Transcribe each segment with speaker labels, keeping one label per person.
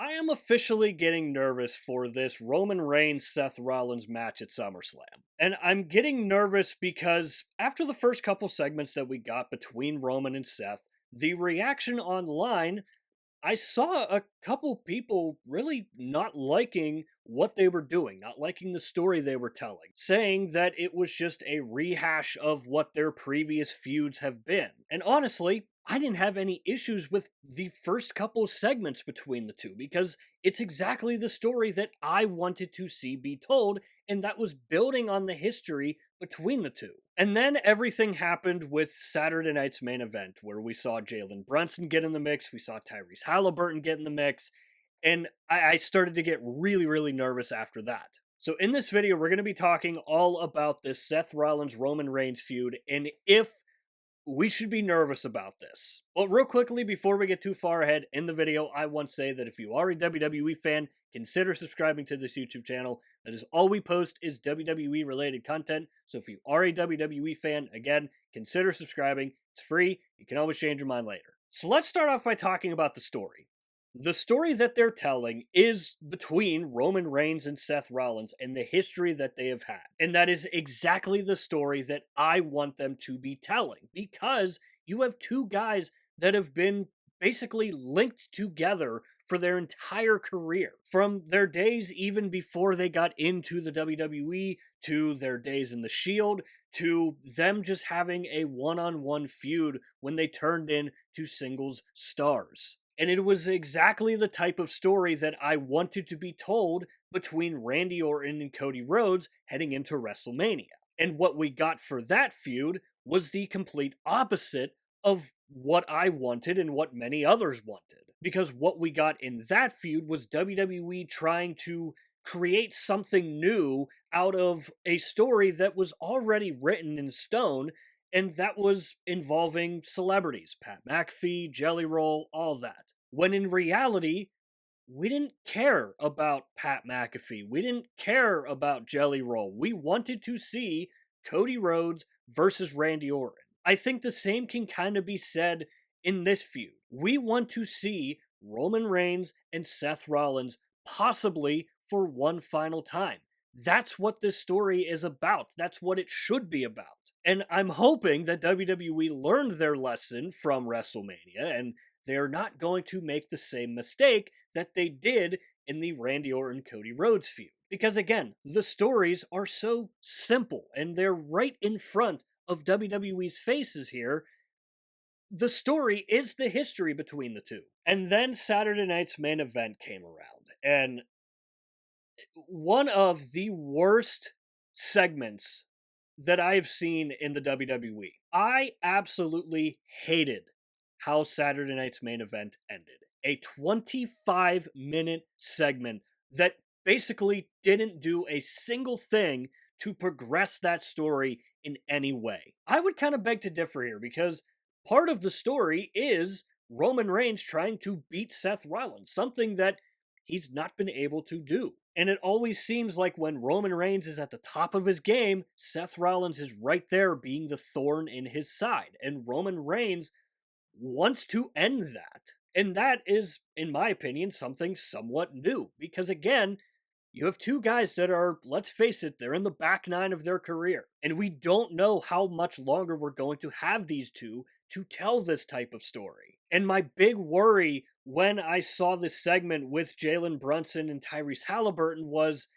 Speaker 1: I am officially getting nervous for this Roman Reigns Seth Rollins match at SummerSlam. And I'm getting nervous because after the first couple segments that we got between Roman and Seth, the reaction online, I saw a couple people really not liking what they were doing, not liking the story they were telling, saying that it was just a rehash of what their previous feuds have been. And honestly, I didn't have any issues with the first couple segments between the two because it's exactly the story that I wanted to see be told, and that was building on the history between the two. And then everything happened with Saturday night's main event, where we saw Jalen Brunson get in the mix, we saw Tyrese Halliburton get in the mix, and I started to get really, really nervous after that. So in this video, we're going to be talking all about this Seth Rollins Roman Reigns feud and if we should be nervous about this. But real quickly, before we get too far ahead in the video, I want to say that if you are a WWE fan, consider subscribing to this YouTube channel. That is all we post is WWE related content. So if you are a WWE fan, again, consider subscribing. It's free. You can always change your mind later. So let's start off by talking about the story. The story that they're telling is between Roman Reigns and Seth Rollins and the history that they have had. And that is exactly the story that I want them to be telling because you have two guys that have been basically linked together for their entire career. From their days even before they got into the WWE, to their days in the Shield, to them just having a one-on-one feud when they turned into singles stars. And it was exactly the type of story that I wanted to be told between Randy Orton and Cody Rhodes heading into WrestleMania. And what we got for that feud was the complete opposite of what I wanted and what many others wanted. Because what we got in that feud was WWE trying to create something new out of a story that was already written in stone, and that was involving celebrities, Pat McAfee, Jelly Roll, all that. When in reality, we didn't care about Pat McAfee. We didn't care about Jelly Roll. We wanted to see Cody Rhodes versus Randy Orton. I think the same can kind of be said in this feud. We want to see Roman Reigns and Seth Rollins possibly for one final time. That's what this story is about. That's what it should be about. And I'm hoping that WWE learned their lesson from WrestleMania and they're not going to make the same mistake that they did in the Randy Orton Cody Rhodes feud. Because again, the stories are so simple and they're right in front of WWE's faces here. The story is the history between the two. And then Saturday night's main event came around, and one of the worst segments that I've seen in the WWE. I absolutely hated how Saturday night's main event ended. A 25-minute segment that basically didn't do a single thing to progress that story in any way. I would kind of beg to differ here because part of the story is Roman Reigns trying to beat Seth Rollins, something that he's not been able to do. And it always seems like when Roman Reigns is at the top of his game, Seth Rollins is right there being the thorn in his side. And Roman Reigns wants to end that. And that is, in my opinion, something somewhat new. Because again, you have two guys that are, let's face it, they're in the back nine of their career. And we don't know how much longer we're going to have these two to tell this type of story. And my big worry when I saw this segment with Jalen Brunson and Tyrese Halliburton was,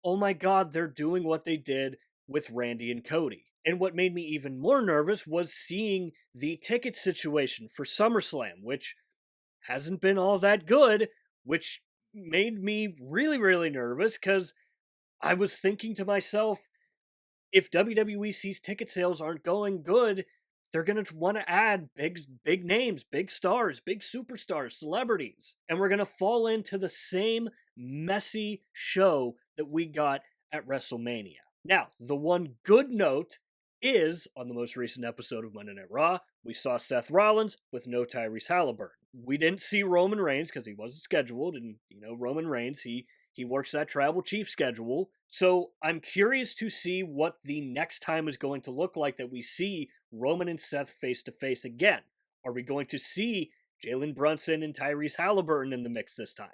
Speaker 1: oh my god, they're doing what they did with Randy and Cody. And what made me even more nervous was seeing the ticket situation for SummerSlam, which hasn't been all that good, which made me really, really nervous because I was thinking to myself, if WWE sees ticket sales aren't going good, they're going to want to add big names, big stars, big superstars, celebrities. And we're going to fall into the same messy show that we got at WrestleMania. Now, the one good note is, on the most recent episode of Monday Night Raw, we saw Seth Rollins with no Tyrese Halliburton. We didn't see Roman Reigns because he wasn't scheduled, and Roman Reigns, he works that tribal chief schedule. So I'm curious to see what the next time is going to look like that we see Roman and Seth face to face again. Are we going to see Jalen Brunson and Tyrese Halliburton in the mix this time?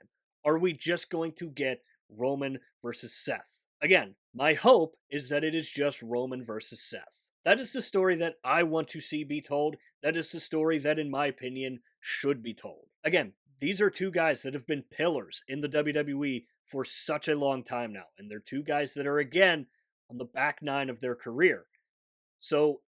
Speaker 1: Are we just going to get Roman versus Seth? Again, my hope is that it is just Roman versus Seth. That is the story that I want to see be told. That is the story that, in my opinion, should be told. Again, these are two guys that have been pillars in the WWE for such a long time now. And they're two guys that are, again, on the back nine of their career. So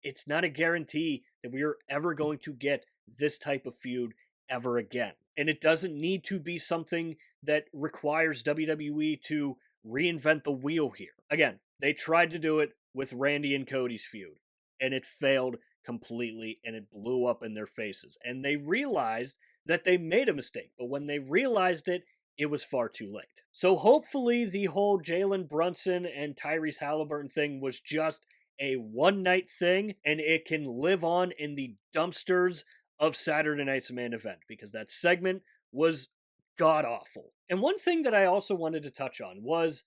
Speaker 1: it's not a guarantee that we are ever going to get this type of feud ever again. And it doesn't need to be something that requires WWE to reinvent the wheel here. Again, they tried to do it with Randy and Cody's feud, and it failed completely, and it blew up in their faces. And they realized that they made a mistake, but when they realized it, it was far too late. So hopefully the whole Jalen Brunson and Tyrese Halliburton thing was just a one night thing, and it can live on in the dumpsters of Saturday night's main event, because that segment was god awful. And one thing that I also wanted to touch on was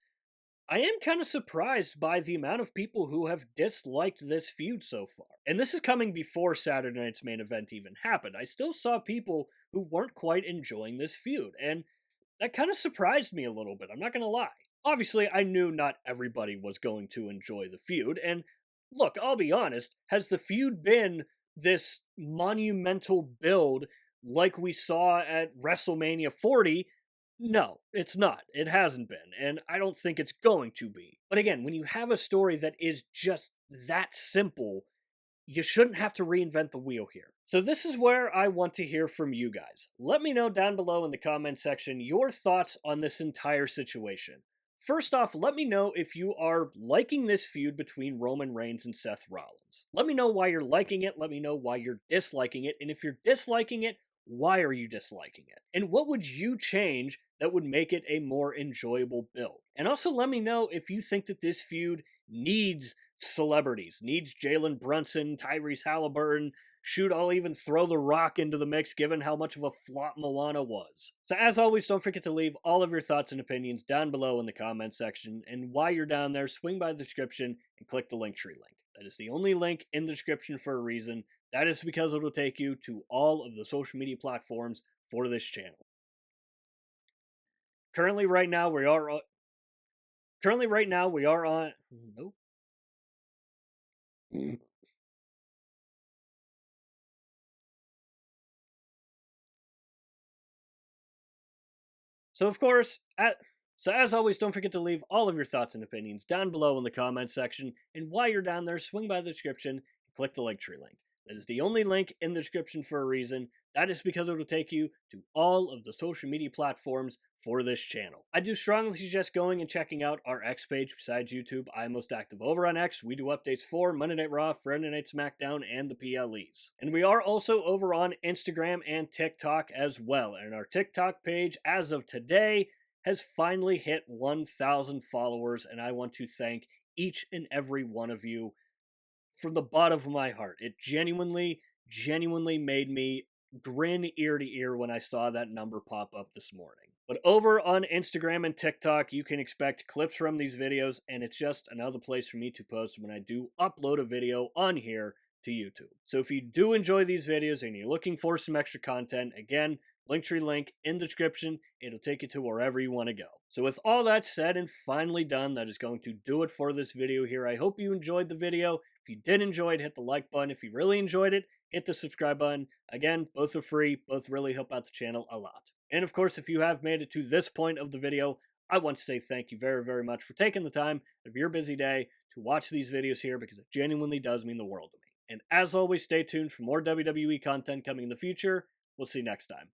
Speaker 1: I am kind of surprised by the amount of people who have disliked this feud so far. And this is coming before Saturday night's main event even happened. I still saw people who weren't quite enjoying this feud, and that kind of surprised me a little bit, I'm not going to lie. Obviously, I knew not everybody was going to enjoy the feud, and look, I'll be honest, has the feud been this monumental build like we saw at WrestleMania 40? No, it's not. It hasn't been, and I don't think it's going to be. But again, when you have a story that is just that simple, you shouldn't have to reinvent the wheel here. So this is where I want to hear from you guys. Let me know down below in the comment section your thoughts on this entire situation. First off, let me know if you are liking this feud between Roman Reigns and Seth Rollins. Let me know why you're liking it, let me know why you're disliking it, and if you're disliking it, why are you disliking it? And what would you change that would make it a more enjoyable build? And also let me know if you think that this feud needs celebrities, needs Jalen Brunson, Tyrese Halliburton. Shoot, I'll even throw The Rock into the mix given how much of a flop Moana was. So as always, don't forget to leave all of your thoughts and opinions down below in the comment section. And while you're down there, swing by the description and click the Linktree link. That is the only link in the description for a reason. That is because it will take you to all of the social media platforms for this channel. Currently, right now, we are on. Nope. So, of course, as always, don't forget to leave all of your thoughts and opinions down below in the comments section. And while you're down there, swing by the description and click the Linktree link. That is the only link in the description for a reason. That is because it will take you to all of the social media platforms for this channel. I do strongly suggest going and checking out our X page besides YouTube. I'm most active over on X. We do updates for Monday Night Raw, Friday Night SmackDown, and the PLEs. And we are also over on Instagram and TikTok as well. And our TikTok page, as of today, has finally hit 1,000 followers, and I want to thank each and every one of you from the bottom of my heart. It genuinely made me grin ear to ear when I saw that number pop up this morning. But over on Instagram and TikTok, you can expect clips from these videos, and it's just another place for me to post when I do upload a video on here to YouTube. So if you do enjoy these videos and you're looking for some extra content, again, Linktree link in the description. It'll take you to wherever you want to go. So with all that said and finally done, that is going to do it for this video here. I hope you enjoyed the video. If you did enjoy it, hit the like button. If you really enjoyed it, hit the subscribe button. Again, both are free. Both really help out the channel a lot. And of course, if you have made it to this point of the video, I want to say thank you very, very much for taking the time of your busy day to watch these videos here, because it genuinely does mean the world to me. And as always, stay tuned for more WWE content coming in the future. We'll see you next time.